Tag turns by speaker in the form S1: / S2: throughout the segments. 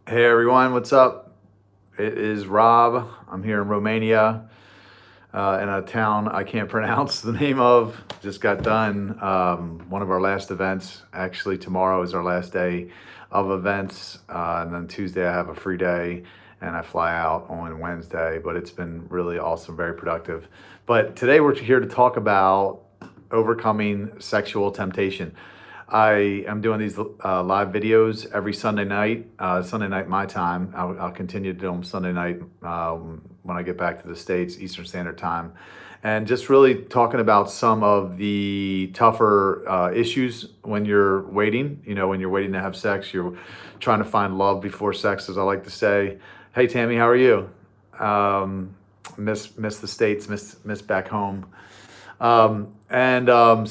S1: Hey everyone, what's up? It is Rob. I'm here in Romania, in a town I can't pronounce the name of. Just got done one of our last events. Actually, tomorrow is our last day of events, and then Tuesday I have a free day, and I fly out on Wednesday. But it's been really awesome, very productive. But today we're here to talk about overcoming sexual temptation. I am doing these live videos every Sunday night my time. I'll continue to do them Sunday night when I get back to the States, Eastern Standard Time. And just really talking about some of the tougher issues when you're waiting. You know, when you're waiting to have sex, you're trying to find love before sex, as I like to say. Hey, Tammy, how are you? Miss the States, miss back home. So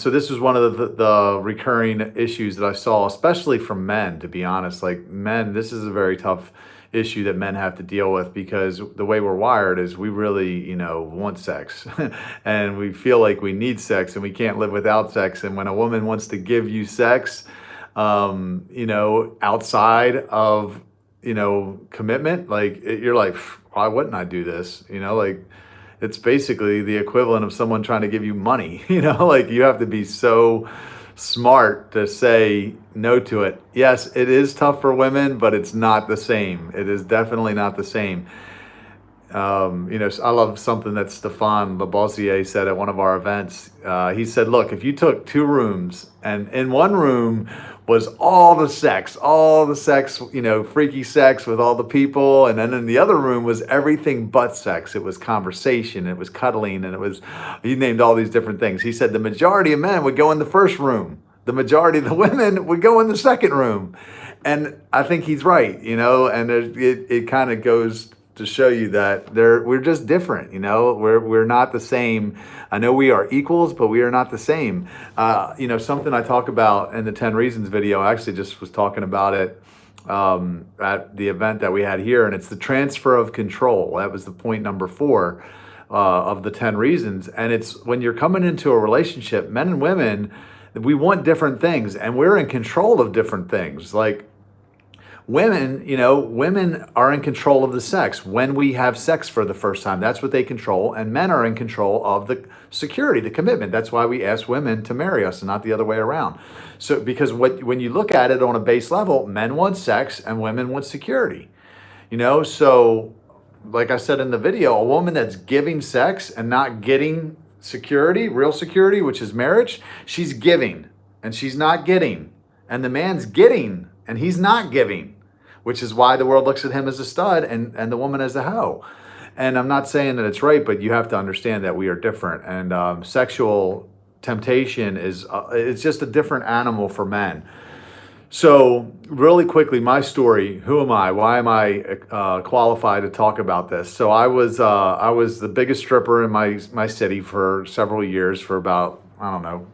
S1: this was one of the recurring issues that I saw, especially from men, to be honest. Like men, this is a very tough issue that men have to deal with because the way we're wired is we really, want sex and we feel like we need sex and we can't live without sex. And when a woman wants to give you sex, outside of, commitment, like you're like, why wouldn't I do this? Like, it's basically the equivalent of someone trying to give you money. Like you have to be so smart to say no to it. Yes, it is tough for women, but it's not the same. It is definitely not the same. I love something that Stefan Labossiere said at one of our events. He said, look, if you took two rooms and in one room was all the sex, freaky sex with all the people. And then in the other room was everything but sex. It was conversation, it was cuddling, and he named all these different things. He said the majority of men would go in the first room. The majority of the women would go in the second room. And I think he's right, and it kind of goes to show you that we're just different. We're not the same. I know we are equals, but we are not the same. Something I talk about in the 10 reasons video, I actually just was talking about it at the event that we had here, and it's the transfer of control. That was the point number 4 of the 10 reasons. And it's when you're coming into a relationship, men and women, we want different things and we're in control of different things. Like women are in control of the sex when we have sex for the first time. That's what they control. And men are in control of the security, the commitment. That's why we ask women to marry us and not the other way around. So, because when you look at it on a base level, men want sex and women want security. So like I said in the video, a woman that's giving sex and not getting security, real security, which is marriage, she's giving and she's not getting. And the man's getting and he's not giving, which is why the world looks at him as a stud and the woman as a hoe. And I'm not saying that it's right, but you have to understand that we are different. And sexual temptation it's just a different animal for men. So really quickly, my story, who am I? Why am I qualified to talk about this? So I was the biggest stripper in my city for several years, for about, I don't know,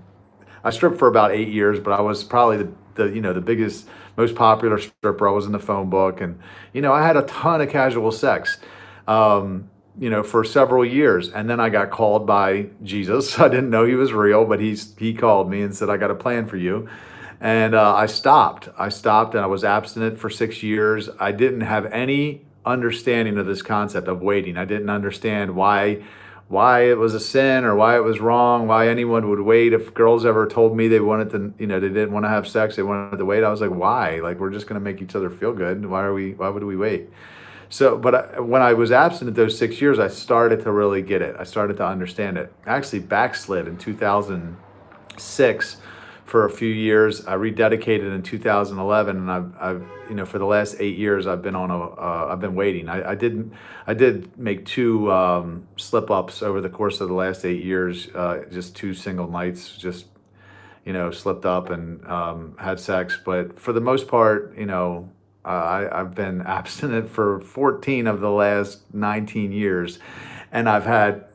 S1: I stripped for about 8 years, but I was probably the biggest, most popular stripper. I was in the phone book, and I had a ton of casual sex, for several years, and then I got called by Jesus. I didn't know he was real, but he called me and said, "I got a plan for you." And I stopped. And I was abstinent for 6 years. I didn't have any understanding of this concept of waiting. I didn't understand why it was a sin or why it was wrong, why anyone would wait. If girls ever told me they wanted to, they didn't want to have sex, they wanted to wait, I was like, why? Like, we're just going to make each other feel good. Why would we wait? So, when I was abstinent those 6 years, I started to really get it. I started to understand it. I actually backslid in 2006 for a few years. I rededicated in 2011, and I've for the last 8 years I've been I've been waiting. I did make 2 slip ups over the course of the last 8 years, just 2 single nights, just slipped up and had sex. But for the most part, I've been abstinent for 14 of the last 19 years, and I've had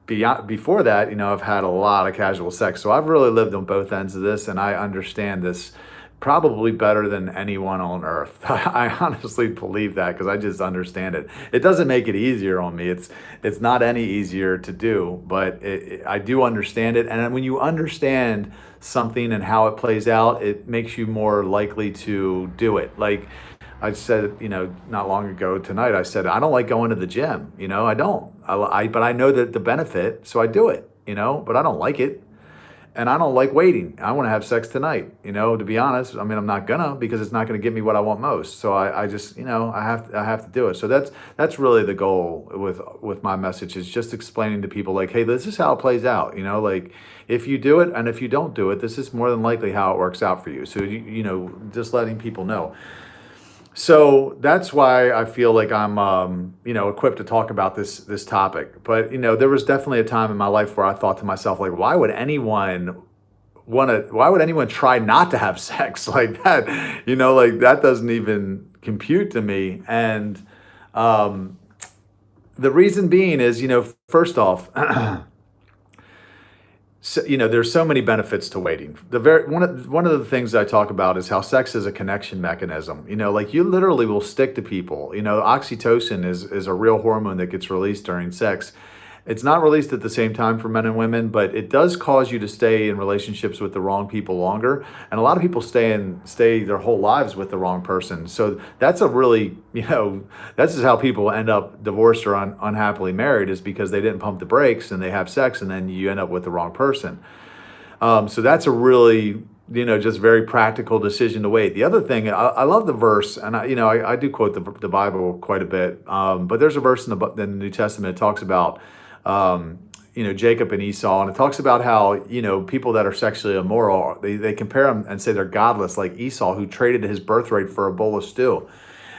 S1: beyond before that, I've had a lot of casual sex. So I've really lived on both ends of this, and I understand this probably better than anyone on earth. I honestly believe that because I just understand it. It doesn't make it easier on me. It's not any easier to do, but I do understand it. And when you understand something and how it plays out, it makes you more likely to do it. Like I said, not long ago tonight, I said, I don't like going to the gym. I don't. But I know that the benefit, so I do it, but I don't like it. And I don't like waiting. I want to have sex tonight, to be honest. I mean, I'm not gonna, because it's not gonna give me what I want most. So I just, I have to do it. So that's really the goal with my message, is just explaining to people like, hey, this is how it plays out. Like if you do it and if you don't do it, this is more than likely how it works out for you. So just letting people know. So that's why I feel like I'm, equipped to talk about this topic. But there was definitely a time in my life where I thought to myself, like, why would anyone try not to have sex like that? Like that doesn't even compute to me. And the reason being is, first off, so, there's so many benefits to waiting. One of the things I talk about is how sex is a connection mechanism. Like you literally will stick to people. Oxytocin is a real hormone that gets released during sex. It's not released at the same time for men and women, but it does cause you to stay in relationships with the wrong people longer. And a lot of people stay their whole lives with the wrong person. So that's a really, that's just how people end up divorced or unhappily married, is because they didn't pump the brakes and they have sex and then you end up with the wrong person. So that's a really, just very practical decision to wait. The other thing, I love the verse, and I do quote the Bible quite a bit, but there's a verse in the New Testament that talks about Jacob and Esau, and it talks about how, people that are sexually immoral, they compare them and say they're godless, like Esau, who traded his birthright for a bowl of stew.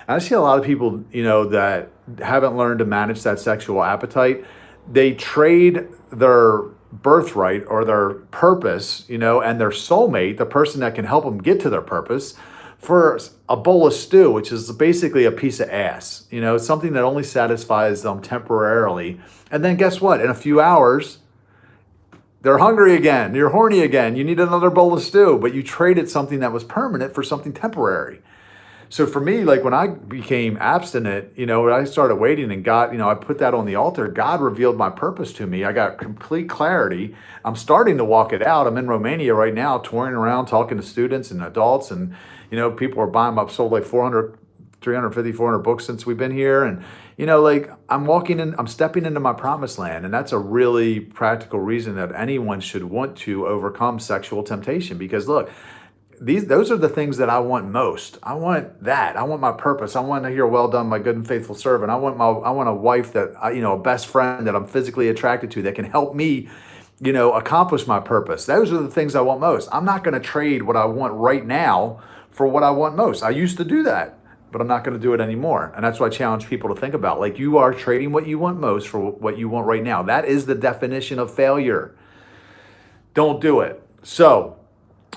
S1: And I see a lot of people, that haven't learned to manage that sexual appetite. They trade their birthright or their purpose, and their soulmate, the person that can help them get to their purpose, for a bowl of stew, which is basically a piece of ass, something that only satisfies them temporarily. And then guess what? In a few hours, they're hungry again. You're horny again. You need another bowl of stew, but you traded something that was permanent for something temporary. So for me, like when I became abstinent, when I started waiting and God, I put that on the altar, God revealed my purpose to me. I got complete clarity. I'm starting to walk it out. I'm in Romania right now, touring around, talking to students and adults, and, people are buying I've sold like 350, 400 books since we've been here. And, like I'm stepping into my promised land. And that's a really practical reason that anyone should want to overcome sexual temptation, because look, those are the things that I want most. I want that. I want my purpose. I want to hear, well done, my good and faithful servant. I want a wife that, a best friend that I'm physically attracted to that can help me, accomplish my purpose. Those are the things I want most. I'm not going to trade what I want right now for what I want most. I used to do that, but I'm not going to do it anymore. And that's why I challenge people to think about, like, you are trading what you want most for what you want right now. That is the definition of failure. Don't do it. So,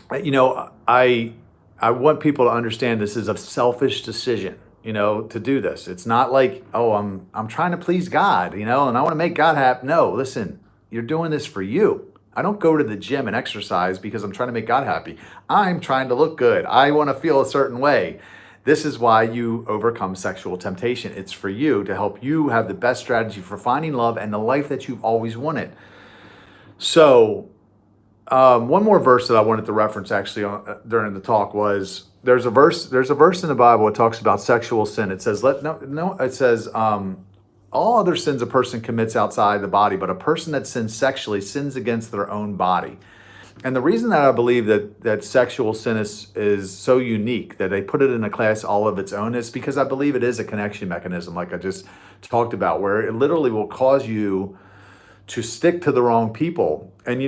S1: I want people to understand this is a selfish decision, to do this. It's not like, oh, I'm trying to please God, and I want to make God happy. No, listen, you're doing this for you. I don't go to the gym and exercise because I'm trying to make God happy. I'm trying to look good. I want to feel a certain way. This is why you overcome sexual temptation. It's for you, to help you have the best strategy for finding love and the life that you've always wanted. So, one more verse that I wanted to reference actually during the talk was there's a verse in the Bible. It talks about sexual sin. It says, it says, all other sins a person commits outside the body, but a person that sins sexually sins against their own body. And the reason that I believe that sexual sin is so unique, that they put it in a class all of its own, is because I believe it is a connection mechanism, like I just talked about, where it literally will cause you to stick to the wrong people. And,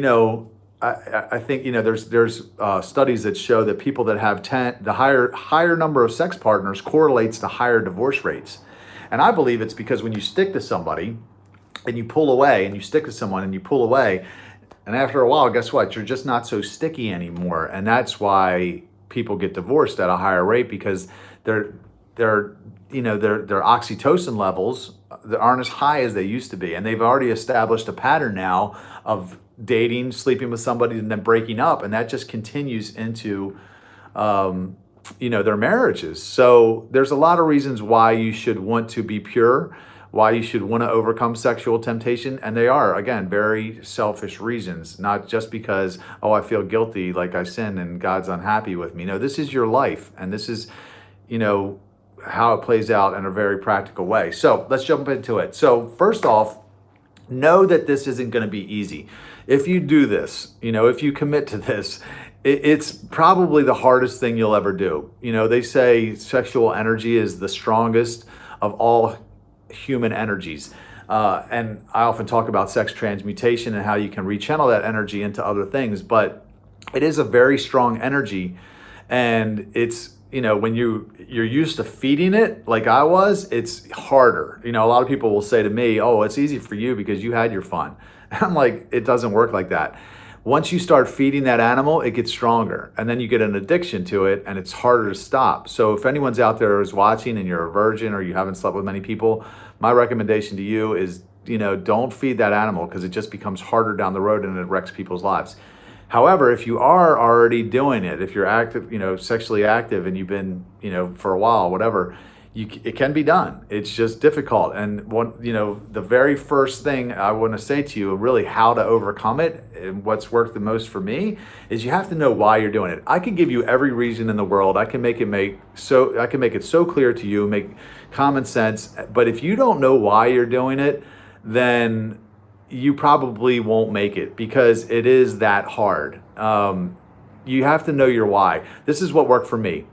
S1: I think, there's studies that show that people that have the higher number of sex partners correlates to higher divorce rates. And I believe it's because when you stick to somebody and you pull away, and you stick to someone and you pull away, and after a while, guess what? You're just not so sticky anymore. And that's why people get divorced at a higher rate, because their oxytocin levels aren't as high as they used to be. And they've already established a pattern now of dating, sleeping with somebody, and then breaking up. And that just continues into, their marriages. So there's a lot of reasons why you should want to be pure, why you should want to overcome sexual temptation. And they are, again, very selfish reasons, not just because, oh, I feel guilty, like I sinned and God's unhappy with me. No, this is your life. And this is, how it plays out in a very practical way. So let's jump into it. So first off, know that this isn't going to be easy. If you do this, if you commit to this, it's probably the hardest thing you'll ever do. They say sexual energy is the strongest of all human energies. And I often talk about sex transmutation and how you can rechannel that energy into other things, but it is a very strong energy. And it's, when you're used to feeding it like I was, it's harder. A lot of people will say to me, oh, it's easy for you because you had your fun. And I'm like, it doesn't work like that. Once you start feeding that animal, it gets stronger, and then you get an addiction to it, and it's harder to stop. So if anyone's out there who's watching and you're a virgin or you haven't slept with many people, my recommendation to you is, don't feed that animal, because it just becomes harder down the road and it wrecks people's lives. However, if you are already doing it, if you're active, sexually active, and you've been, for a while, whatever, it can be done. It's just difficult. And the very first thing I want to say to you, really how to overcome it, and what's worked the most for me, is you have to know why you're doing it. I can give you every reason in the world. I can make it so clear to you, make common sense. But if you don't know why you're doing it, then you probably won't make it, because it is that hard. You have to know your why. This is what worked for me.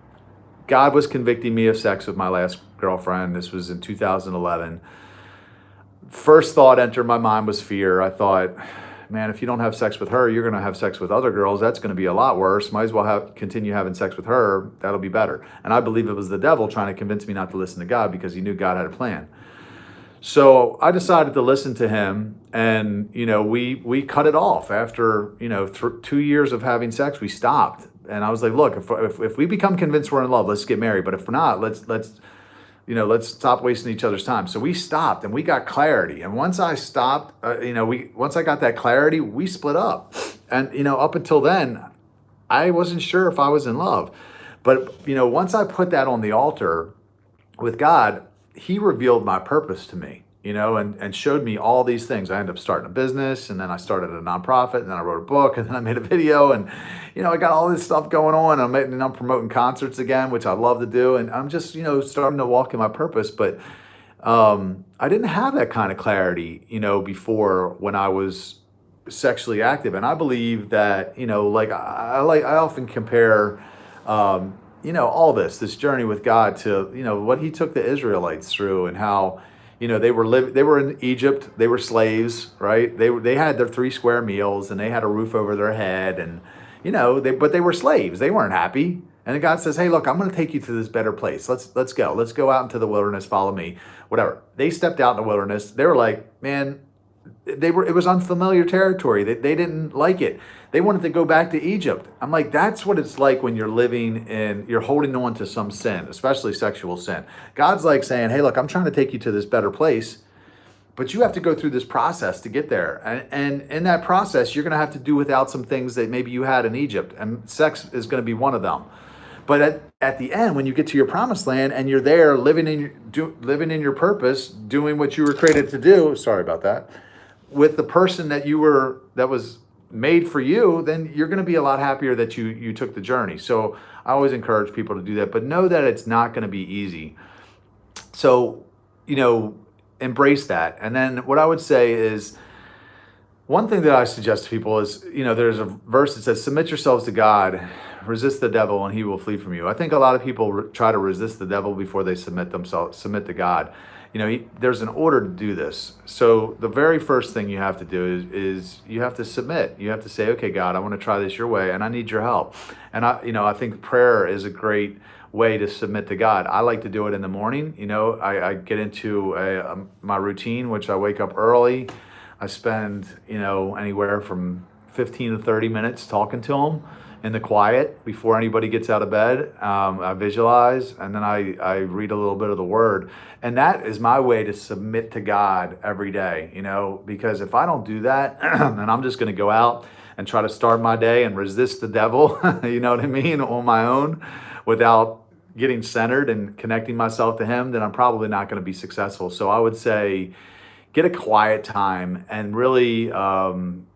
S1: God was convicting me of sex with my last girlfriend. This was in 2011. First thought entered my mind was fear. I thought, man, if you don't have sex with her, you're going to have sex with other girls. That's going to be a lot worse. Might as well continue having sex with her. That'll be better. And I believe it was the devil trying to convince me not to listen to God, because he knew God had a plan. So I decided to listen to him, and we cut it off after 2 years of having sex. We stopped, and I was like, look, if we become convinced we're in love, let's get married. But if we're not, let's stop wasting each other's time. So we stopped, and we got clarity. And once I stopped, once I got that clarity, we split up. And up until then, I wasn't sure if I was in love. But once I put that on the altar with God, he revealed my purpose to me, and showed me all these things. I ended up starting a business, and then I started a nonprofit, and then I wrote a book, and then I made a video, and, I got all this stuff going on. I'm promoting concerts again, which I love to do. And I'm just, starting to walk in my purpose. But I didn't have that kind of clarity, before, when I was sexually active. And I believe that, I often compare, all this journey with God to, what he took the Israelites through, and how, they were in Egypt, they were slaves, right? They had their 3 square meals, and they had a roof over their head, and, but they were slaves. They weren't happy. And then God says, hey, look, I'm going to take you to this better place. Let's go out into the wilderness, follow me, whatever. They stepped out in the wilderness. They were like, man, it was unfamiliar territory. They didn't like it. They wanted to go back to Egypt. I'm like, that's what it's like when you're you're holding on to some sin, especially sexual sin. God's like saying, hey, look, I'm trying to take you to this better place, but you have to go through this process to get there. And in that process, you're going to have to do without some things that maybe you had in Egypt, and sex is going to be one of them. But at the end, when you get to your promised land and you're there living in your purpose, doing what you were created to do, sorry about that, with the person that was made for you, then you're going to be a lot happier that you took the journey. So I always encourage people to do that, but know that it's not going to be easy. So, embrace that. And then what I would say is, one thing that I suggest to people is, there's a verse that says, submit yourselves to God, resist the devil, and he will flee from you. I think a lot of people try to resist the devil before they submit to God. There's an order to do this. So the very first thing you have to do is you have to submit. You have to say, okay, God, I want to try this your way, and I need your help. And I think prayer is a great way to submit to God. I like to do it in the morning. I get into my routine, which I wake up early. I spend, anywhere from 15 to 30 minutes talking to him in the quiet before anybody gets out of bed. I visualize, and then I read a little bit of the word. And that is my way to submit to God every day, because if I don't do that, then I'm just going to go out and try to start my day and resist the devil, you know what I mean, on my own, without getting centered and connecting myself to him, then I'm probably not going to be successful. So I would say, get a quiet time and really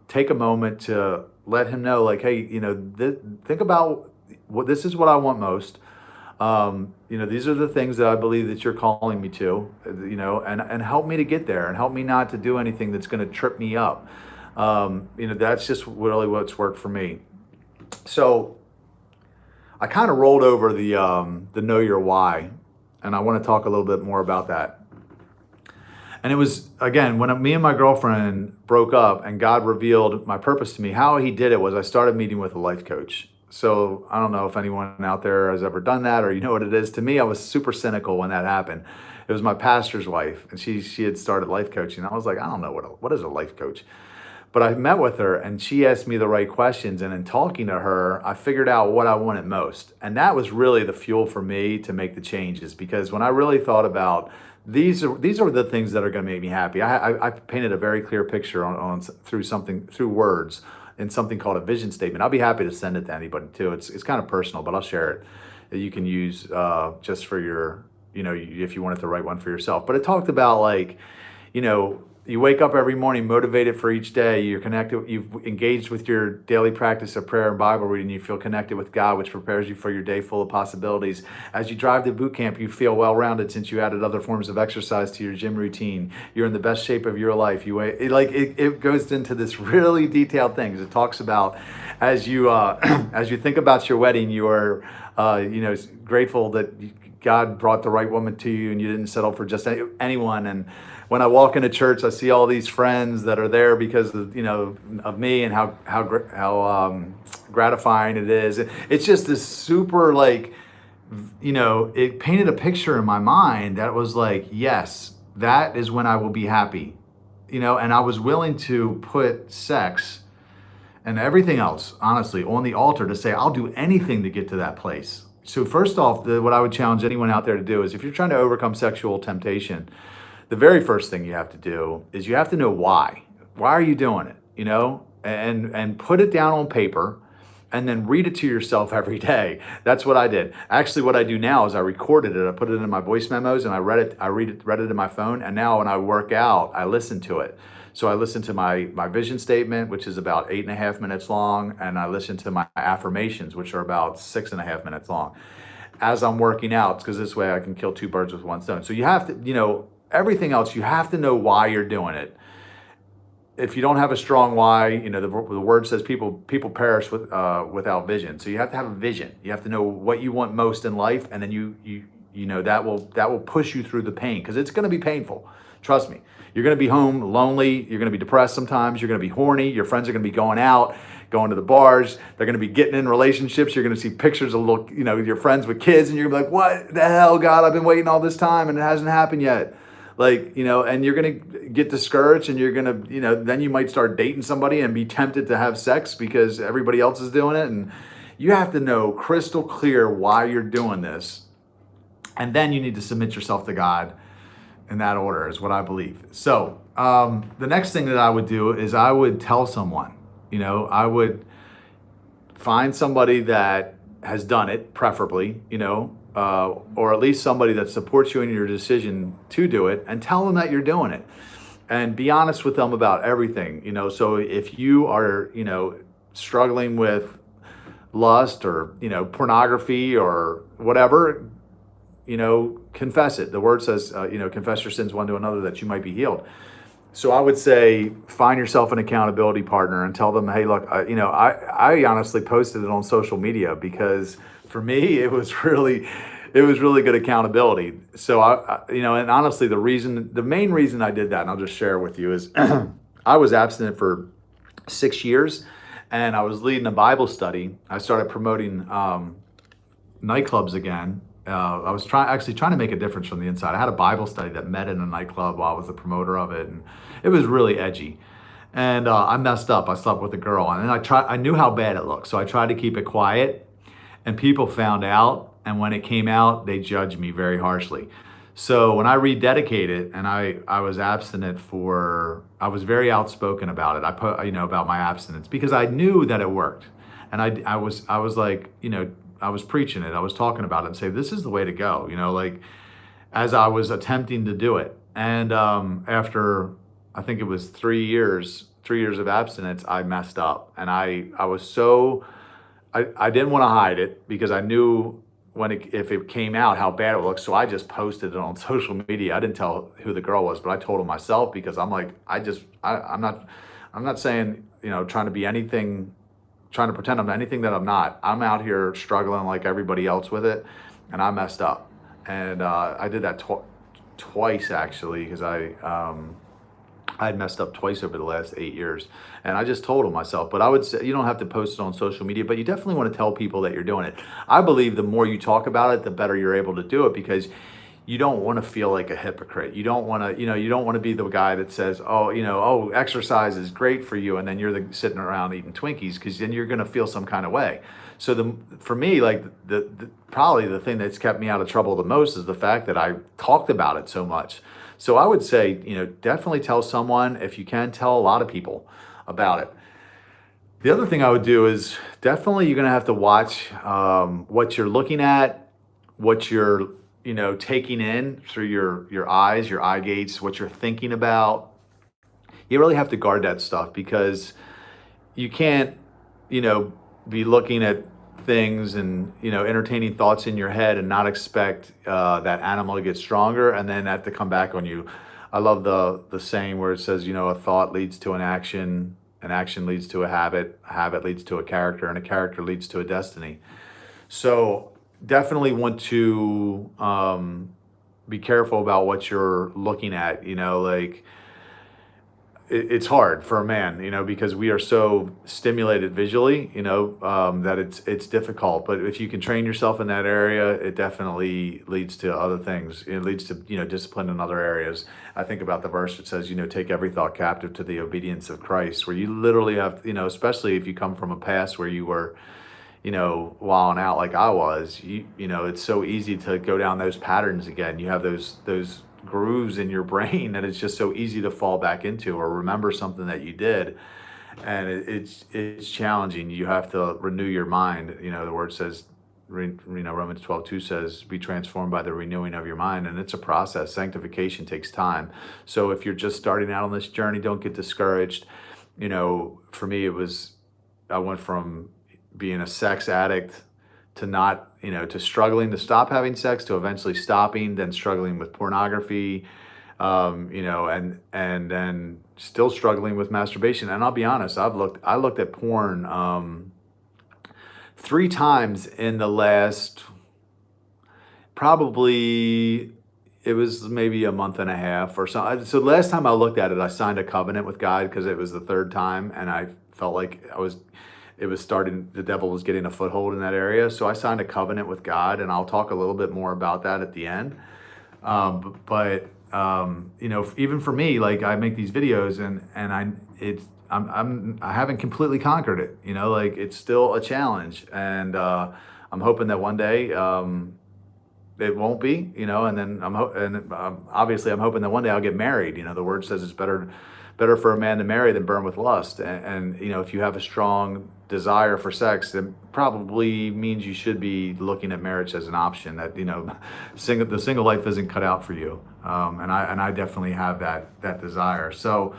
S1: take a moment to let him know, like, hey, think about this is what I want most. These are the things that I believe that you're calling me to, and help me to get there and help me not to do anything that's going to trip me up. That's just really what's worked for me. So I kind of rolled over the know your why, and I want to talk a little bit more about that. And it was, again, when me and my girlfriend broke up and God revealed my purpose to me, how he did it was I started meeting with a life coach. So I don't know if anyone out there has ever done that or you know what it is. To me, I was super cynical when that happened. It was my pastor's wife, and she had started life coaching. I was like, I don't know what is a life coach. But I met with her and she asked me the right questions. And in talking to her, I figured out what I wanted most. And that was really the fuel for me to make the changes, because when I really thought about these are the things that are going to make me happy. I painted a very clear picture through words in something called a vision statement. I'll be happy to send it to anybody too. It's kind of personal, but I'll share it that you can use just for your, if you wanted to write one for yourself. But it talked about like, you wake up every morning motivated for each day. You're connected. You've engaged with your daily practice of prayer and Bible reading. You feel connected with God, which prepares you for your day full of possibilities. As you drive to boot camp, you feel well-rounded since you added other forms of exercise to your gym routine. You're in the best shape of your life. It goes into this really detailed things. It talks about as you think about your wedding, you are grateful that God brought the right woman to you and you didn't settle for just anyone. And when I walk into church, I see all these friends that are there because of me and how gratifying it is. It's just this super it painted a picture in my mind that was like, yes, that is when I will be happy, and I was willing to put sex and everything else, honestly, on the altar to say, I'll do anything to get to that place. So first off, what I would challenge anyone out there to do is if you're trying to overcome sexual temptation, the very first thing you have to do is you have to know why. Why are you doing it? And put it down on paper and then read it to yourself every day. That's what I did. Actually, what I do now is I recorded it. I put it in my voice memos and I read it in my phone. And now when I work out, I listen to it. So I listen to my vision statement, which is about 8.5 minutes long. And I listen to my affirmations, which are about 6.5 minutes long as I'm working out, because this way I can kill two birds with one stone. So you have to, everything else, you have to know why you're doing it. If you don't have a strong why, the word says people perish without vision. So you have to have a vision. You have to know what you want most in life, and then that will push you through the pain, because it's going to be painful. Trust me. You're going to be home lonely. You're going to be depressed sometimes. You're going to be horny. Your friends are going to be going out, going to the bars. They're going to be getting in relationships. You're going to see pictures of your friends with kids, and you're going to be like, what the hell, God? I've been waiting all this time, and it hasn't happened yet. And you're going to get discouraged, and you're going to, then you might start dating somebody and be tempted to have sex because everybody else is doing it. And you have to know crystal clear why you're doing this. And then you need to submit yourself to God in that order is what I believe. So the next thing that I would do is I would tell someone, I would find somebody that has done it, preferably, or at least somebody that supports you in your decision to do it, and tell them that you're doing it and be honest with them about everything. So if you are, struggling with lust or, pornography or whatever, confess it. The word says, confess your sins one to another that you might be healed. So I would say, find yourself an accountability partner and tell them, hey, look, I honestly posted it on social media because for me, it was really good accountability. So and honestly, the main reason I did that, and I'll just share with you, is I was abstinent for 6 years and I was leading a Bible study. I started promoting nightclubs again. I was trying to make a difference from the inside. I had a Bible study that met in a nightclub while I was the promoter of it, and it was really edgy. And I messed up. I slept with a girl, and then I knew how bad it looked, so I tried to keep it quiet. And people found out, and when it came out, they judged me very harshly. So when I rededicated and I was abstinent I was very outspoken about it. I put, about my abstinence because I knew that it worked. And I was like, I was preaching it. I was talking about it and say, this is the way to go, as I was attempting to do it. And after, I think it was 3 years of abstinence, I messed up. And I was so, I didn't want to hide it because I knew if it came out how bad it looked. So I just posted it on social media. I didn't tell who the girl was, but I told her myself, because I'm like, I'm not saying, trying to be anything, trying to pretend I'm anything that I'm not. I'm out here struggling like everybody else with it, and I messed up. And I did that twice actually, because I had messed up twice over the last 8 years, and I just told them myself. But I would say you don't have to post it on social media, but you definitely want to tell people that you're doing it. I believe the more you talk about it, the better you're able to do it, because you don't want to feel like a hypocrite. You don't want to, you don't want to be the guy that says, oh, exercise is great for you, and then you're sitting around eating Twinkies, because then you're going to feel some kind of way. So for me, like probably the thing that's kept me out of trouble the most is the fact that I talked about it so much. So I would say, definitely tell someone. If you can, tell a lot of people about it. The other thing I would do is definitely you're going to have to watch what you're looking at, what you're, taking in through your eyes, your eye gates, what you're thinking about. You really have to guard that stuff, because you can't, be looking at things and entertaining thoughts in your head and not expect that animal to get stronger and then that to come back on you. I love the saying where it says, a thought leads to an action leads to a habit leads to a character, and a character leads to a destiny. So definitely want to be careful about what you're looking at. It's hard for a man, because we are so stimulated visually, that it's difficult. But if you can train yourself in that area, it definitely leads to other things. It leads to, discipline in other areas. I think about the verse that says, take every thought captive to the obedience of Christ, where you literally have, especially if you come from a past where you were, wilding out like I was, it's so easy to go down those patterns again. You have those grooves in your brain that it's just so easy to fall back into or remember something that you did, and it's challenging. You have to renew your mind. The word says, Romans 12:2 says, be transformed by the renewing of your mind, and it's a process. Sanctification takes time. So if you're just starting out on this journey, don't get discouraged. For me, I went from being a sex addict to not, to struggling to stop having sex, to eventually stopping, then struggling with pornography, and then still struggling with masturbation. And I'll be honest, I looked at porn 3 times in the last, probably, it was maybe a month and a half or so. So the last time I looked at it, I signed a covenant with God, because it was the 3rd time, and I felt like the devil was getting a foothold in that area. So I signed a covenant with God, and I'll talk a little bit more about that at the end. But even for me, like, I make these videos, and I haven't completely conquered it. It's still a challenge, and I'm hoping that one day it won't be. And then obviously I'm hoping that one day I'll get married. The word says it's better for a man to marry than burn with lust. And if you have a strong desire for sex, then probably means you should be looking at marriage as an option. That the single life isn't cut out for you. And I definitely have that desire. So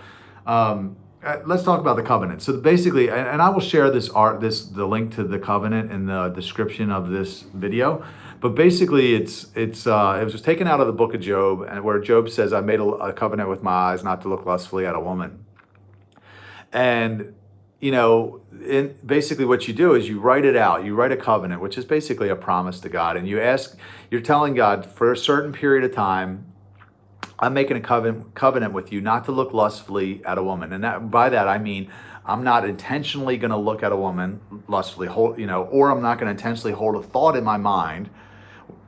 S1: let's talk about the covenant. So basically, and I will share the link to the covenant in the description of this video. But basically, it was taken out of the book of Job, and where Job says, "I made a covenant with my eyes not to look lustfully at a woman." And basically what you do is you write it out. You write a covenant, which is basically a promise to God, and you're telling God, for a certain period of time, I'm making a covenant with you not to look lustfully at a woman. And by that I mean, I'm not intentionally going to look at a woman lustfully, or I'm not going to intentionally hold a thought in my mind,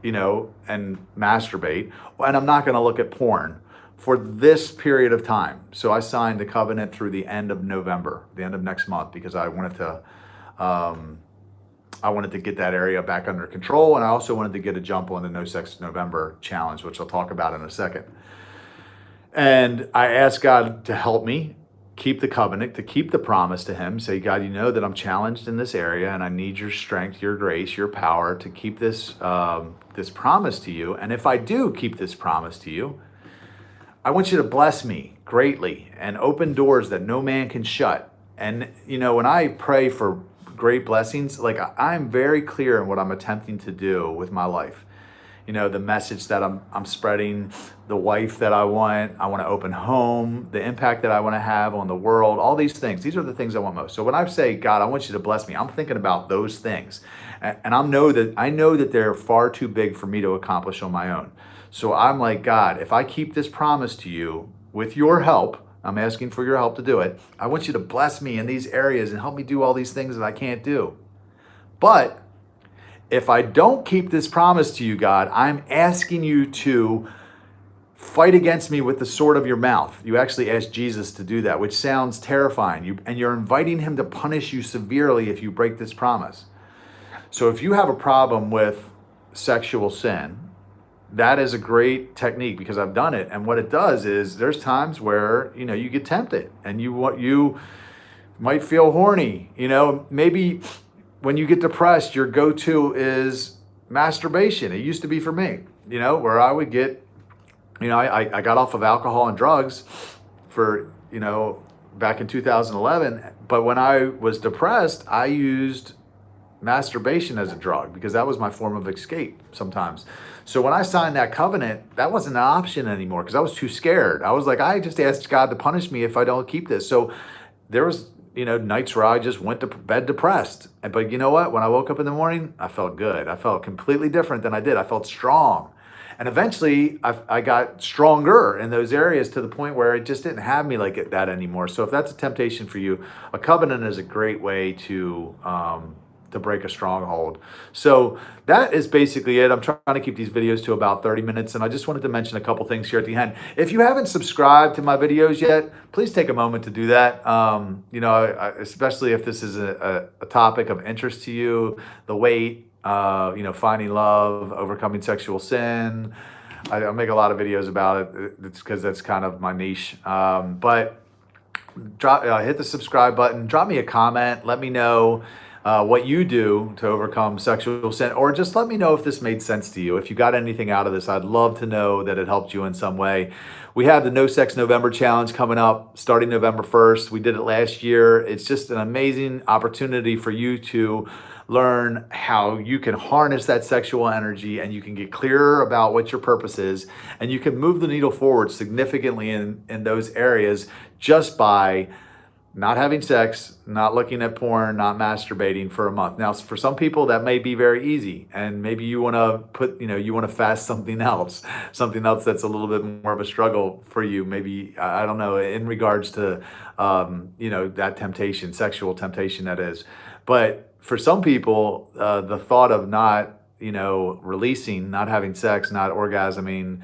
S1: and masturbate, and I'm not going to look at porn for this period of time. So I signed the covenant through the end of November, the end of next month, because I wanted to get that area back under control, and I also wanted to get a jump on the No Sex November challenge, which I'll talk about in a second. And I asked God to help me keep the covenant, to keep the promise to him. Say, God, that I'm challenged in this area, and I need your strength, your grace, your power to keep this promise to you. And if I do keep this promise to you, I want you to bless me greatly and open doors that no man can shut. And when I pray for great blessings, like I'm very clear in what I'm attempting to do with my life. The message that I'm spreading, the wife that I want to open home, the impact that I want to have on the world, all these things. These are the things I want most. So when I say, God, I want you to bless me, I'm thinking about those things. And I know that they're far too big for me to accomplish on my own. So I'm like, God, if I keep this promise to you with your help, I'm asking for your help to do it. I want you to bless me in these areas and help me do all these things that I can't do. But if I don't keep this promise to you, God, I'm asking you to fight against me with the sword of your mouth. You actually asked Jesus to do that, which sounds terrifying. You're inviting him to punish you severely if you break this promise. So if you have a problem with sexual sin, that is a great technique because I've done it. And what it does is there's times where, you get tempted and you might feel horny, maybe when you get depressed, your go-to is masturbation. It used to be for me, where I would get, I got off of alcohol and drugs for, back in 2011. But when I was depressed, I used masturbation as a drug because that was my form of escape sometimes. So when I signed that covenant, that wasn't an option anymore because I was too scared. I was like, I just asked God to punish me if I don't keep this. So there was, nights where I just went to bed depressed. But you know what? When I woke up in the morning, I felt good. I felt completely different than I did. I felt strong. And eventually I got stronger in those areas to the point where it just didn't have me like that anymore. So if that's a temptation for you, a covenant is a great way to break a stronghold. So that is basically it. I'm trying to keep these videos to about 30 minutes. And I just wanted to mention a couple things here at the end. If you haven't subscribed to my videos yet, please take a moment to do that. Especially if this is a topic of interest to you, the weight, finding love, overcoming sexual sin. I make a lot of videos about it. It's because that's kind of my niche. But hit the subscribe button, drop me a comment, let me know what you do to overcome sexual sin, or just let me know if this made sense to you. If you got anything out of this, I'd love to know that it helped you in some way. We have the No Sex November Challenge coming up starting November 1st. We did it last year. It's just an amazing opportunity for you to learn how you can harness that sexual energy and you can get clearer about what your purpose is and you can move the needle forward significantly in those areas just by not having sex, not looking at porn, not masturbating for a month. Now, for some people, that may be very easy. And maybe you want to fast something else that's a little bit more of a struggle for you. Maybe, I don't know, in regards to, that temptation, sexual temptation that is. But for some people, the thought of not, releasing, not having sex, not orgasming,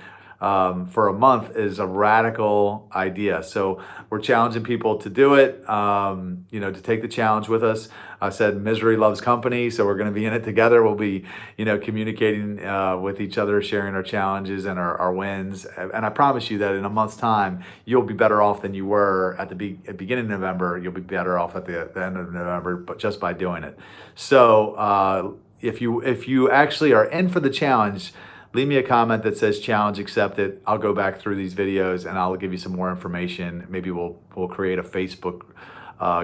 S1: for a month is a radical idea. So we're challenging people to do it, to take the challenge with us. I said misery loves company, so we're going to be in it together. We'll be, communicating with each other, sharing our challenges and our wins. And I promise you that in a month's time, you'll be better off than you were at the beginning of November. You'll be better off at the end of November, but just by doing it. So if you actually are in for the challenge, leave me a comment that says challenge accepted. I'll go back through these videos and I'll give you some more information. Maybe we'll create a Facebook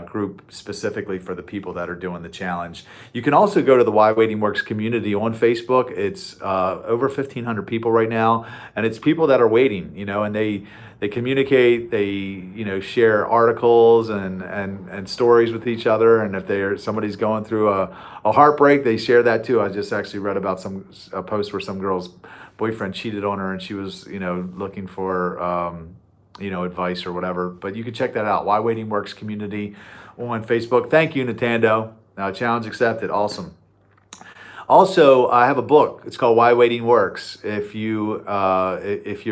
S1: group specifically for the people that are doing the challenge. You can also go to the Why Waiting Works community on Facebook. It's over 1,500 people right now, and it's people that are waiting, and they communicate, they share articles and stories with each other, and if somebody's going through a heartbreak, they share that too. I just actually read about a post where some girl's boyfriend cheated on her and she was looking for advice or whatever. But you can check that out. Why Waiting Works community on Facebook. Thank you, Nintendo. Challenge accepted. Awesome. Also, I have a book. It's called Why Waiting Works. If you're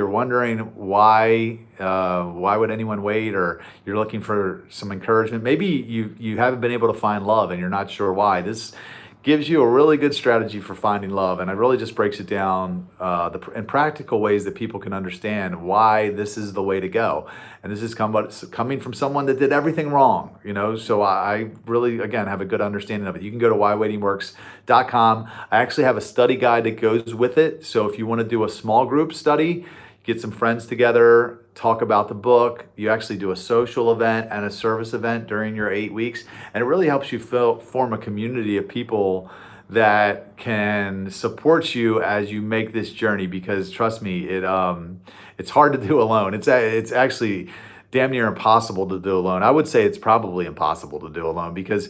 S1: wondering why would anyone wait, or you're looking for some encouragement, maybe you haven't been able to find love and you're not sure why. This gives you a really good strategy for finding love, and it really just breaks it down in practical ways that people can understand why this is the way to go. And this is coming from someone that did everything wrong, so I really, again, have a good understanding of it. You can go to whywaitingworks.com. I actually have a study guide that goes with it, so if you want to do a small group study, you get some friends together, talk about the book. You actually do a social event and a service event during your 8 weeks. And it really helps you form a community of people that can support you as you make this journey, because trust me, it's hard to do alone. It's actually damn near impossible to do alone. I would say it's probably impossible to do alone, because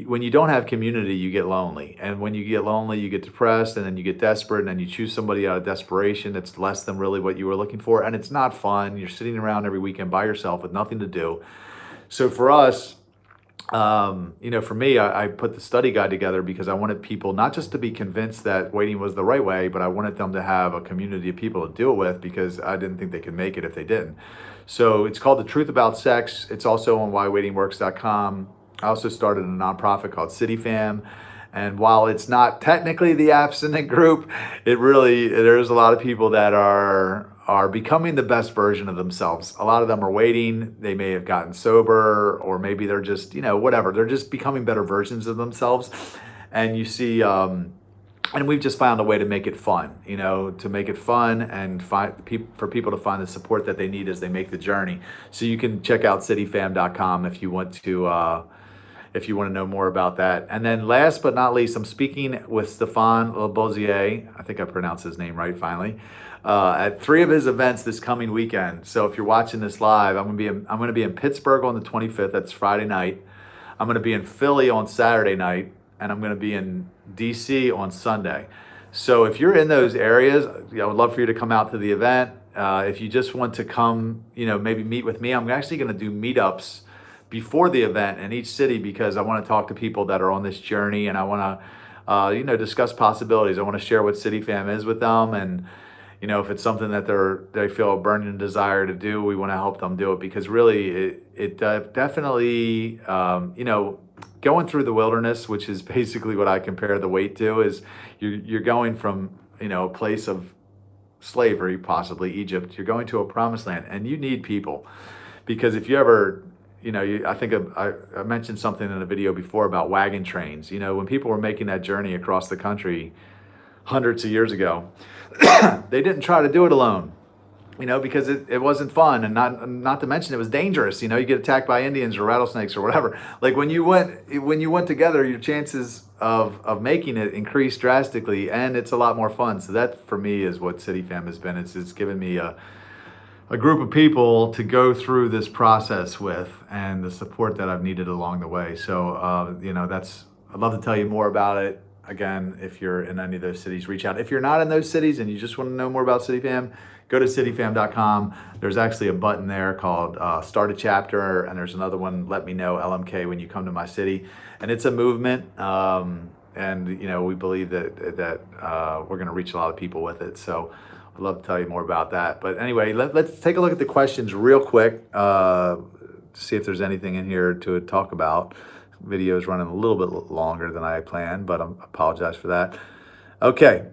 S1: when you don't have community, you get lonely. And when you get lonely, you get depressed, and then you get desperate, and then you choose somebody out of desperation that's less than really what you were looking for. And it's not fun. You're sitting around every weekend by yourself with nothing to do. So for us, for me, I put the study guide together because I wanted people not just to be convinced that waiting was the right way, but I wanted them to have a community of people to do it with, because I didn't think they could make it if they didn't. So it's called The Truth About Sex. It's also on whywaitingworks.com. I also started a nonprofit called CityFam. And while it's not technically the abstinent group, there's a lot of people that are becoming the best version of themselves. A lot of them are waiting. They may have gotten sober, or maybe they're just, whatever. They're just becoming better versions of themselves. And you see, and we've just found a way to make it fun, to make it fun and for people to find the support that they need as they make the journey. So you can check out cityfam.com if you want to know more about that. And then last but not least, I'm speaking with Stéphane Labossiere. I think I pronounced his name right finally. At 3 of his events this coming weekend. So if you're watching this live, I'm going to be in Pittsburgh on the 25th. That's Friday night. I'm going to be in Philly on Saturday night, and I'm going to be in DC on Sunday. So if you're in those areas, I would love for you to come out to the event. If you just want to come, maybe meet with me, I'm actually going to do meetups before the event in each city, because I want to talk to people that are on this journey, and I want to, discuss possibilities. I want to share what CityFam is with them, and if it's something that they feel a burning desire to do, we want to help them do it, because really it definitely, going through the wilderness, which is basically what I compare the weight to, is you're going from, a place of slavery, possibly Egypt, you're going to a promised land, and you need people. Because if you ever, I think I mentioned something in a video before about wagon trains. When people were making that journey across the country hundreds of years ago, they didn't try to do it alone, because it wasn't fun, and not to mention it was dangerous. You get attacked by Indians or rattlesnakes or whatever. Like when you went together, your chances of making it increased drastically, and it's a lot more fun. So that for me is what CityFam has been. It's given me a group of people to go through this process with, and the support that I've needed along the way. So I'd love to tell you more about it. Again, if you're in any of those cities, reach out. If you're not in those cities and you just want to know more about CityFam, go to cityfam.com. There's actually a button there called Start a Chapter, and there's another one, Let Me Know, LMK, when you come to my city. And it's a movement, and we believe that we're going to reach a lot of people with it. So I'd love to tell you more about that. But anyway, let's take a look at the questions real quick to see if there's anything in here to talk about. Video is running a little bit longer than I planned, but I apologize for that. Okay.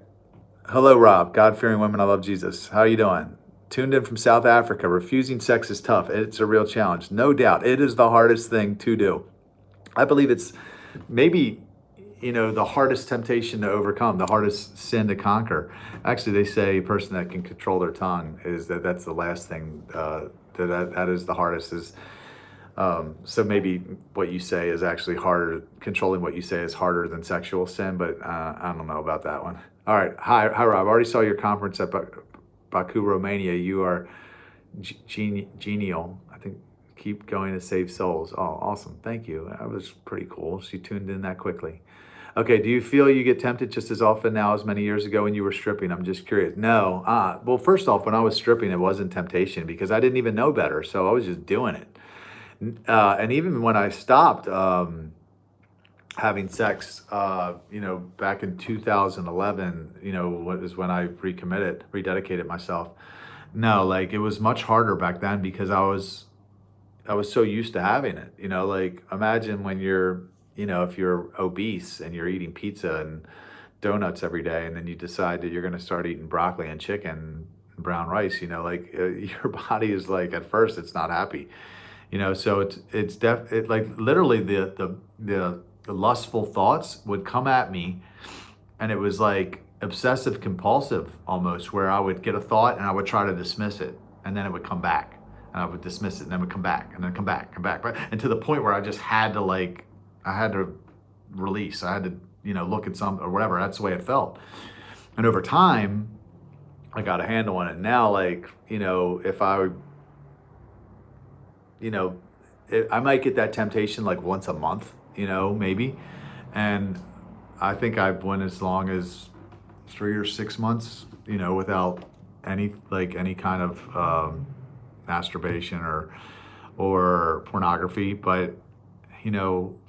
S1: Hello, Rob. God-fearing women, I love Jesus. How are you doing? Tuned in from South Africa. Refusing sex is tough. It's a real challenge. No doubt. It is the hardest thing to do. I believe it's maybe, the hardest temptation to overcome, the hardest sin to conquer. Actually, they say a person that can control their tongue that's the last thing that is the hardest. So maybe what you say is actually harder. Controlling what you say is harder than sexual sin, but I don't know about that one. All right. Hi, Rob. I already saw your conference at Baku, Romania. You are genial. I think keep going to save souls. Oh, awesome. Thank you. That was pretty cool. She tuned in that quickly. Okay. Do you feel you get tempted just as often now as many years ago when you were stripping? I'm just curious. No. Well, first off, when I was stripping, it wasn't temptation because I didn't even know better. So I was just doing it. And even when I stopped having sex, back in 2011, was when I rededicated myself. No, like it was much harder back then because I was so used to having it. Like imagine when you're, if you're obese and you're eating pizza and donuts every day, and then you decide that you're going to start eating broccoli and chicken and brown rice. Your body is like at first it's not happy. So it's like literally the lustful thoughts would come at me, and it was like obsessive compulsive almost, where I would get a thought and I would try to dismiss it, and then it would come back, and I would dismiss it, and then it would come back, and then come back, right? And to the point where I just had to I had to release. I had to, look at some or whatever. That's the way it felt. And over time, I got a handle on it. Now, if you know, I might get that temptation like once a month, maybe. And I think I've went as long as 3 or 6 months, without any kind of masturbation or pornography. But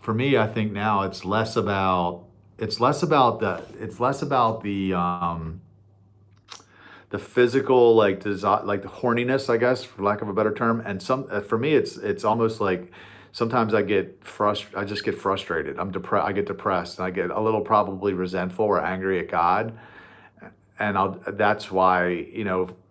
S1: for me, I think now it's less about the physical desire, like the horniness, I guess, for lack of a better term. And for me, it's almost like sometimes I just get frustrated. I get depressed, and I get a little probably resentful or angry at God, and that's why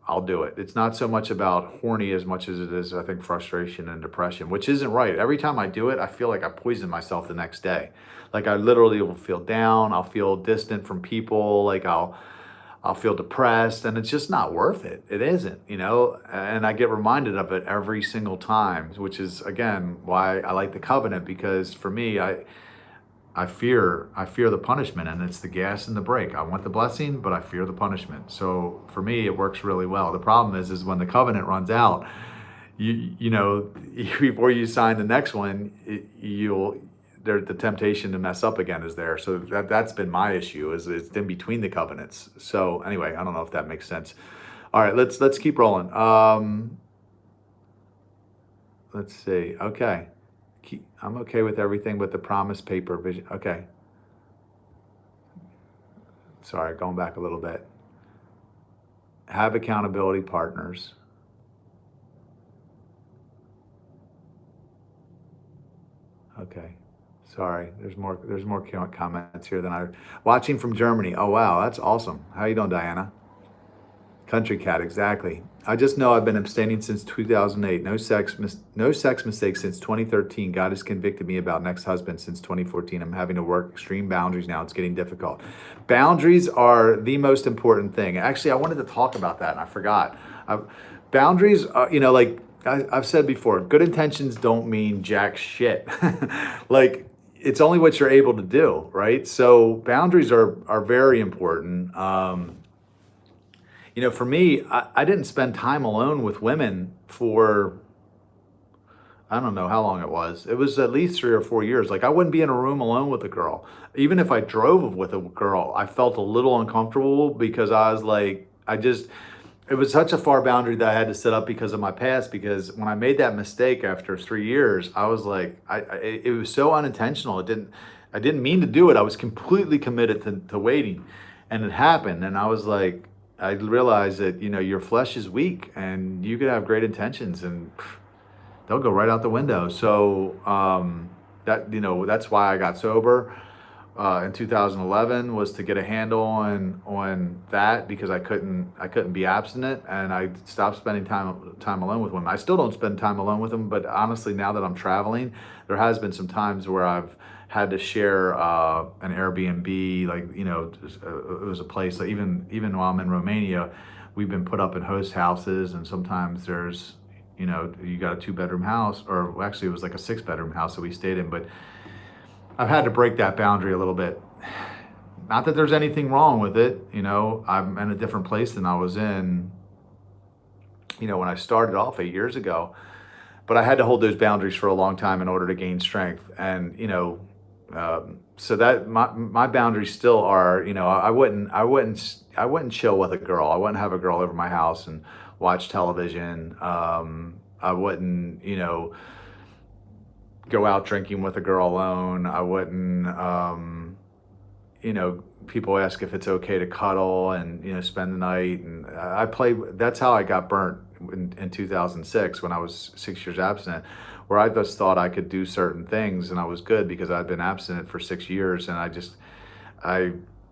S1: I'll do it. It's not so much about horny as much as it is, I think, frustration and depression, which isn't right. Every time I do it, I feel like I poison myself the next day. Like I literally will feel down. I'll feel distant from people. Like I'll feel depressed, and it's just not worth it. It isn't, and I get reminded of it every single time, which is again why I like the covenant, because for me, I fear the punishment, and it's the gas and the brake. I want the blessing, but I fear the punishment. So for me, it works really well. The problem is when the covenant runs out, before you sign the next one, the temptation to mess up again is there. So that's been my issue, is it's in between the covenants. So anyway, I don't know if that makes sense. All right, let's keep rolling. Let's see. Okay. I'm okay with everything but the promise paper vision. Okay. Sorry, going back a little bit. Have accountability partners. Okay. Sorry, there's more comments here than watching from Germany. Oh wow, that's awesome. How you doing, Diana? Country cat, exactly. I just know I've been abstaining since 2008. No sex mistakes since 2013. God has convicted me about next husband since 2014. I'm having to work extreme boundaries now. It's getting difficult. Boundaries are the most important thing. Actually, I wanted to talk about that and I forgot. Boundaries, like I've said before, good intentions don't mean jack shit. It's only what you're able to do, right? So boundaries are very important. For me, I didn't spend time alone with women for, I don't know how long it was. It was at least 3 or 4 years. Like I wouldn't be in a room alone with a girl. Even if I drove with a girl, I felt a little uncomfortable because I was like, it was such a far boundary that I had to set up because of my past. Because when I made that mistake after 3 years, I was like, it was so unintentional. I didn't mean to do it. I was completely committed to waiting, and it happened. And I was like, I realized that, your flesh is weak and you could have great intentions and they'll go right out the window. So, that's why I got sober. In 2011 was to get a handle on that, because I couldn't be abstinent, and I stopped spending time alone with women. I still don't spend time alone with them, but honestly, now that I'm traveling, there has been some times where I've had to share an Airbnb, it was a place that even while I'm in Romania, we've been put up in host houses, and sometimes there's, you got a 2-bedroom house, or actually it was like a 6-bedroom house that we stayed in, but I've had to break that boundary a little bit. Not that there's anything wrong with it, I'm in a different place than I was in, when I started off 8 years ago, but I had to hold those boundaries for a long time in order to gain strength. And, so that my boundaries still are, I wouldn't chill with a girl. I wouldn't have a girl over my house and watch television. I wouldn't, go out drinking with a girl alone. I wouldn't, people ask if it's okay to cuddle and, spend the night. And that's how I got burnt in 2006 when I was 6 years abstinent, where I just thought I could do certain things and I was good because I'd been abstinent for 6 years, and I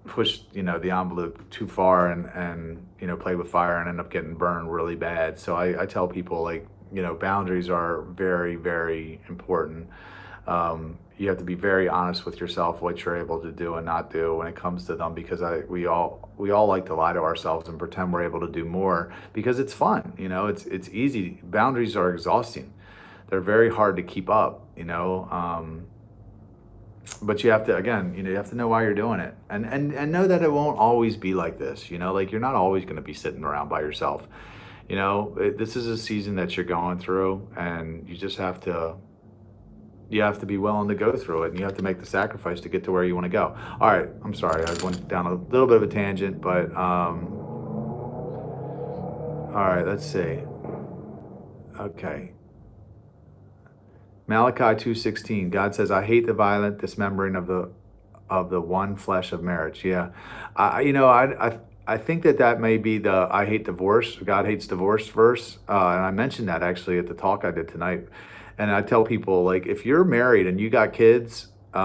S1: pushed, the envelope too far and played with fire and ended up getting burned really bad. So I tell people, boundaries are very, very important. You have to be very honest with yourself what you're able to do and not do when it comes to them, because we all like to lie to ourselves and pretend we're able to do more because it's fun. It's easy. Boundaries are exhausting. They're very hard to keep up. But you have to, again, you have to know why you're doing it, and know that it won't always be like this. Like, you're not always going to be sitting around by yourself. This is a season that you're going through, and you have to be willing to go through it, and you have to make the sacrifice to get to where you want to go. All right, I'm sorry, I went down a little bit of a tangent, but all right, let's see. Okay. Malachi 2:16, God says, I hate the violent dismembering of the one flesh of marriage. Yeah. I think that may be the I hate divorce, God hates divorce verse. And I mentioned that actually at the talk I did tonight. And I tell people, like, if you're married and you got kids, you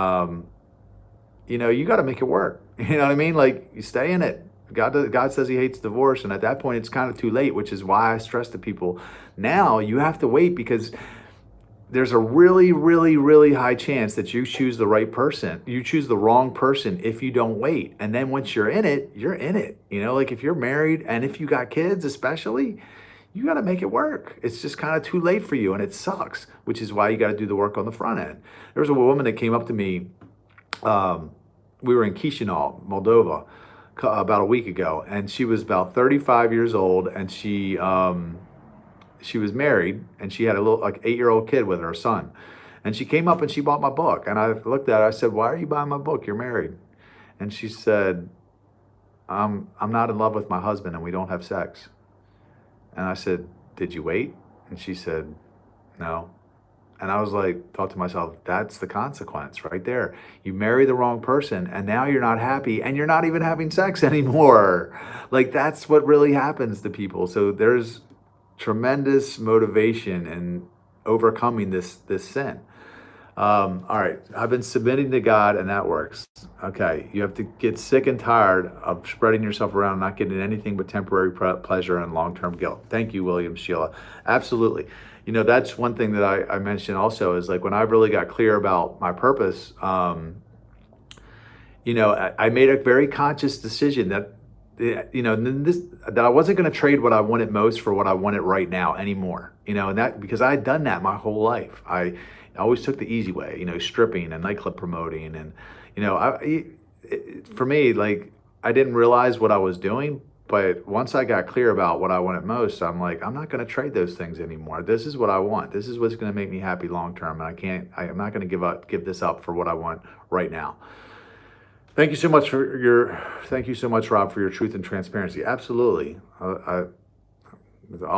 S1: got to make it work. You know what I mean? Like, you stay in it. God says he hates divorce. And at that point, it's kind of too late, which is why I stress to people, now you have to wait, because there's a really, really, really high chance that you choose the right person. You choose the wrong person if you don't wait. And then once you're in it, you're in it. Like, if you're married and if you got kids, especially, you got to make it work. It's just kind of too late for you, and it sucks, which is why you got to do the work on the front end. There was a woman that came up to me. We were in Chisinau, Moldova, about a week ago, and she was about 35 years old, and she was married, and she had a little, like, 8-year-old kid with her son. And she came up and she bought my book. And I looked at her, I said, why are you buying my book? You're married. And she said, I'm not in love with my husband and we don't have sex. And I said, did you wait? And she said, no. And I was like, thought to myself, that's the consequence right there. You marry the wrong person, and now you're not happy, and you're not even having sex anymore. Like, that's what really happens to people. So there's tremendous motivation in overcoming this sin. All right, I've been submitting to God, and that works. Okay, you have to get sick and tired of spreading yourself around and not getting anything but temporary pleasure and long-term guilt. Thank you, William Sheila. Absolutely. That's one thing that I mentioned also, is like, when I really got clear about my purpose, I made a very conscious decision that that I wasn't going to trade what I wanted most for what I wanted right now anymore. And that, because I had done that my whole life. I always took the easy way, stripping and nightclub promoting. And, for me, like, I didn't realize what I was doing. But once I got clear about what I wanted most, I'm like, I'm not going to trade those things anymore. This is what I want. This is what's going to make me happy long term. And I'm not going to give this up for what I want right now. Thank you so much, Rob, for your truth and transparency. Absolutely. All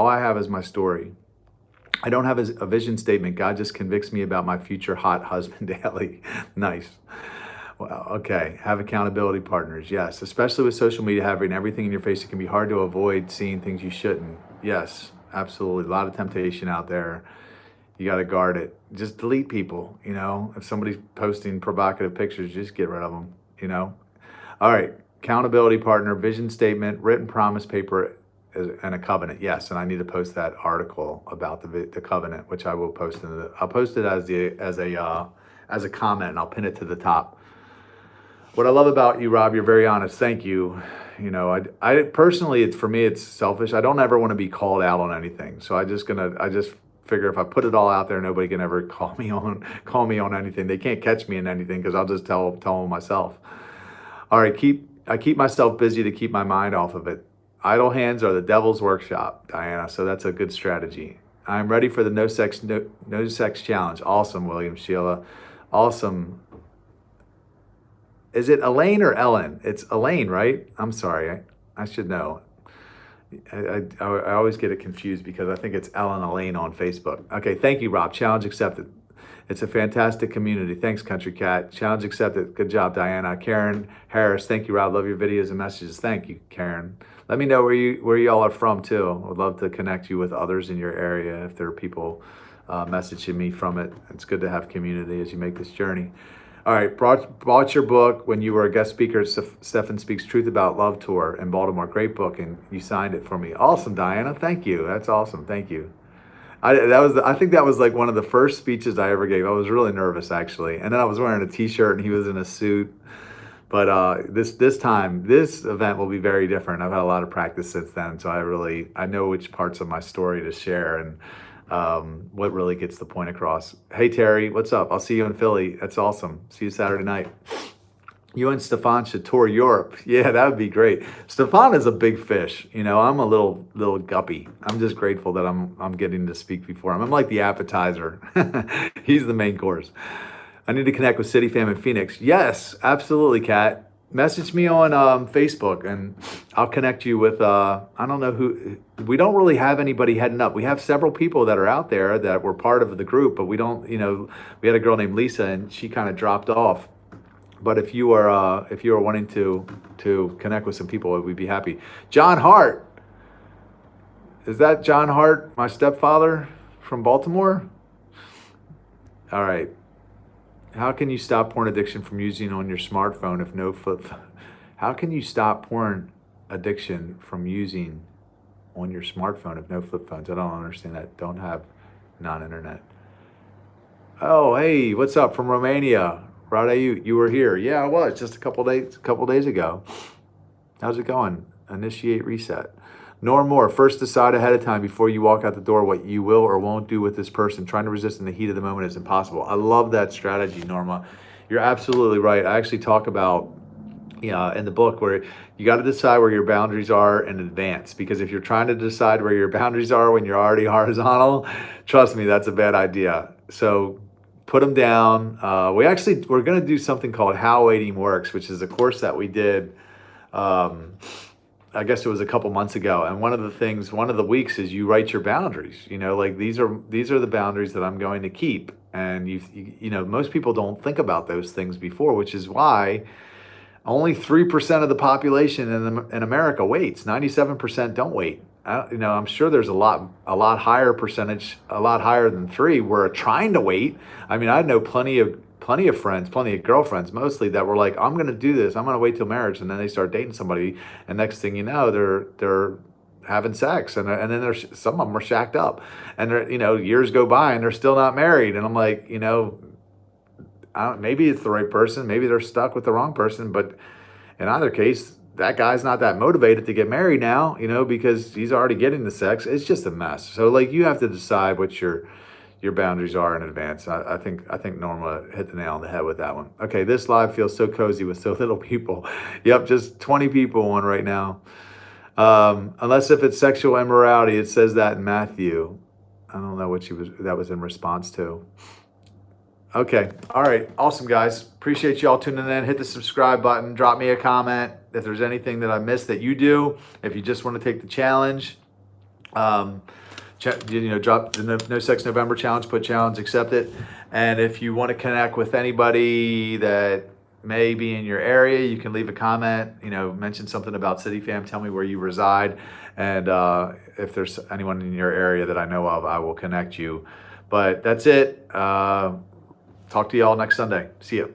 S1: I have is my story. I don't have a vision statement. God just convicts me about my future hot husband daily. Nice. Well, okay. Have accountability partners. Yes. Especially with social media, having everything in your face, it can be hard to avoid seeing things you shouldn't. Yes, absolutely. A lot of temptation out there. You got to guard it. Just delete people. If somebody's posting provocative pictures, just get rid of them. All right. Accountability partner, vision statement, written promise paper, and a covenant. Yes. And I need to post that article about the covenant, which I will post I'll post it as a comment, and I'll pin it to the top. What I love about you, Rob, you're very honest. Thank you. I personally, for me, it's selfish. I don't ever want to be called out on anything. So I just figure if I put it all out there, nobody can ever call me on anything. They can't catch me in anything, because I'll just tell them myself. All right, I keep myself busy to keep my mind off of it. Idle hands are the devil's workshop, Diana. So that's a good strategy. I'm ready for the no sex challenge. Awesome, William Sheila. Awesome. Is it Elaine or Ellen? It's Elaine, right? I'm sorry. I should know. I always get it confused, because I think it's Ellen Elaine on Facebook. Okay, thank you, Rob. Challenge accepted. It's a fantastic community. Thanks, Country Cat. Challenge accepted. Good job, Diana. Karen Harris, thank you, Rob. Love your videos and messages. Thank you, Karen. Let me know where y'all are from, too. I would love to connect you with others in your area if there are people messaging me from it. It's good to have community as you make this journey. All right, bought your book when you were a guest speaker at Stephan Speaks Truth About Love Tour in Baltimore. Great book, and you signed it for me. Awesome, Diana. Thank you. That's awesome. Thank you. I think that was like one of the first speeches I ever gave. I was really nervous actually, and then I was wearing a t-shirt and he was in a suit. But this event will be very different. I've had a lot of practice since then, so I know which parts of my story to share and what really gets the point across. Hey Terry, what's up? I'll see you in Philly. That's awesome. See you Saturday night. You and Stefan should tour Europe. Yeah, that would be great. Stefan is a big fish. You know, I'm a little guppy. I'm just grateful that I'm getting to speak before him. I'm like the appetizer. He's the main course. I need to connect with City Fam in Phoenix. Yes, absolutely, Kat. Message me on Facebook and I'll connect you with, I don't know who, we don't really have anybody heading up. We have several people that are out there that were part of the group, but we don't, we had a girl named Lisa and she kind of dropped off. But if you are wanting to connect with some people, we'd be happy. John Hart. Is that John Hart, my stepfather from Baltimore? All right. How can you stop porn addiction from using on your smartphone if no flip? How can you stop porn addiction from using on your smartphone if no flip phones? I don't understand that. Don't have non-internet. Oh, hey, what's up from Romania? Rade, you were here. Yeah, I was just a couple days ago. How's it going? Initiate reset. Nor more. First decide ahead of time before you walk out the door what you will or won't do with this person. Trying to resist in the heat of the moment is impossible. I love that strategy, Norma. You're absolutely right. I actually talk about in the book where you got to decide where your boundaries are in advance, because if you're trying to decide where your boundaries are when you're already horizontal, trust me, that's a bad idea. So put them down. We're going to do something called How Waiting Works, which is a course that we did. I guess it was a couple months ago. And one of the weeks is you write your boundaries, like these are the boundaries that I'm going to keep. And most people don't think about those things before, which is why only 3% of the population in America waits. 97% don't wait. I'm sure there's a lot higher percentage, a lot higher than 3 were trying to wait. I mean, I know plenty of friends, plenty of girlfriends mostly, that were like, I'm going to do this. I'm going to wait till marriage. And then they start dating somebody. And next thing you know, they're having sex. And then some of them are shacked up. And years go by and they're still not married. And I'm like, maybe it's the right person. Maybe they're stuck with the wrong person. But in either case, that guy's not that motivated to get married now, because he's already getting the sex. It's just a mess. So you have to decide what your boundaries are in advance. I think Norma hit the nail on the head with that one. Okay, this live feels so cozy with so little people. Yep, just 20 people on right now. Unless if it's sexual immorality, it says that in Matthew. I don't know what that was in response to. Okay, all right, awesome guys. Appreciate y'all tuning in. Hit the subscribe button. Drop me a comment if there's anything that I missed that you do. If you just want to take the challenge. Drop the No Sex November challenge, put challenge, accept it. And if you want to connect with anybody that may be in your area, you can leave a comment, mention something about City Fam, tell me where you reside. And if there's anyone in your area that I know of, I will connect you. But that's it. Talk to y'all next Sunday. See ya.